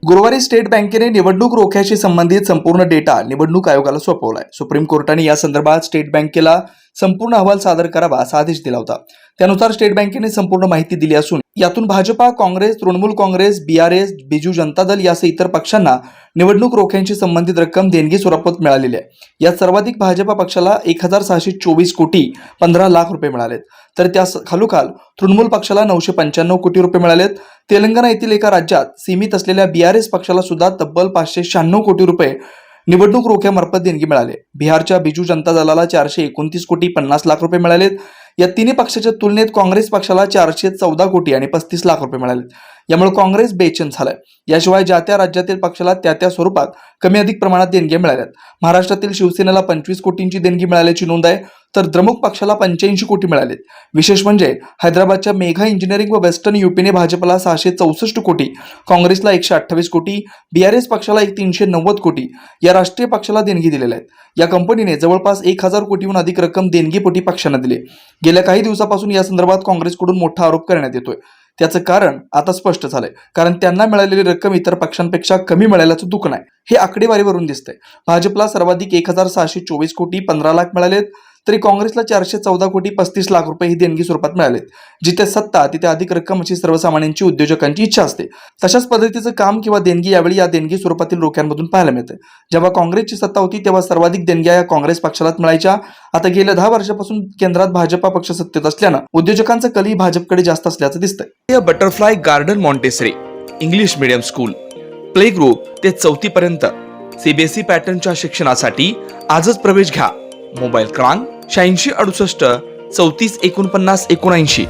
गुरुवारी स्टेट बँकेने निवडणूक रोख्याशी संबंधित संपूर्ण डेटा निवडणूक आयोगाला सोपवलाय। सुप्रीम कोर्टाने या संदर्भात स्टेट बँकेला संपूर्ण अहवाल सादर करावा असा आदेश दिला होता। त्यानुसार स्टेट बँकेने संपूर्ण माहिती दिली असून यातून भाजपा, काँग्रेस, तृणमूल काँग्रेस, बीआरएस, बिजू जनता दल यासह इतर पक्षांना निवडणूक रोख्यांशी संबंधित रक्कम देणगी स्वरूपात मिळालेली आहे। यात सर्वाधिक भाजपा पक्षाला 1624 कोटी 15 लाख रुपये मिळालेत, तर त्या खालोखाल तृणमूल पक्षाला 995 कोटी रुपये मिळालेत। तेलंगणा येथील एका राज्यात सीमित असलेल्या बीआरएस पक्षाला सुद्धा तब्बल 596 कोटी रुपये निवडणूक रोख्यामार्फत देणगी मिळाले। बिहारच्या बिजू जनता दलाला 429 कोटी 50 लाख रुपये मिळालेत। या तिन्ही पक्षाच्या तुलनेत काँग्रेस पक्षाला 414 कोटी आणि 35 लाख रुपये मिळालेत। यामुळे काँग्रेस बेचैन झालाय। याशिवाय ज्या त्या राज्यातील पक्षाला त्या स्वरूपात कमी अधिक प्रमाणात देणग्या मिळाल्यात। महाराष्ट्रातील शिवसेनेला 25 कोटींची देणगी मिळाल्याची नोंद आहे, तर द्रमुक पक्षाला 85 कोटी मिळालेत। विशेष म्हणजे हैदराबादच्या मेघा इंजिनिअरिंग व वेस्टर्न यूपीने भाजपला 664 कोटी, काँग्रेसला 128 कोटी, बीआरएस पक्षाला 390 कोटी या राष्ट्रीय पक्षाला देणगी दिलेल्या आहेत। या कंपनीने जवळपास 1000 कोटीहून अधिक रक्कम देणगीपोटी पक्षांना दिली। गेल्या काही दिवसापासून या संदर्भात काँग्रेसकडून मोठा आरोप करण्यात येतोय। त्याचं कारण आता स्पष्ट झालंय, कारण त्यांना मिळालेली रक्कम इतर पक्षांपेक्षा कमी मिळाल्याचं दुःख नाही हे आकडेवारीवरून दिसतंय। भाजपला सर्वाधिक 1624 कोटी 15 लाख मिळालेत, तरी काँग्रेसला 414 कोटी 35 लाख रुपये ही देणगी स्वरूपात मिळालेत। जिथे सत्ता तिथे अधिक रक्कम अशी सर्वसामान्यांची उद्योजकांची इच्छा असते। तशाच पद्धतीचं काम किंवा देणगी यावेळी या देणगी स्वरूपातील रोख्यांमधून पाहायला मिळते। जेव्हा काँग्रेसची सत्ता होती तेव्हा सर्वाधिक देणग्या या काँग्रेस पक्षालाच मिळायच्या। आता गेल्या 10 वर्षापासून केंद्रात भाजपा पक्ष सत्तेत असल्यानं उद्योजकांचा कलही भाजपकडे जास्त असल्याचं दिसतंय। Butterfly garden Montessori English medium school, play group ते 4थी पर्यंत सीबीएसई पॅटर्नच्या शिक्षणासाठी आजच प्रवेश घ्या। मोबाईल क्रमांक 8668 34 49 79।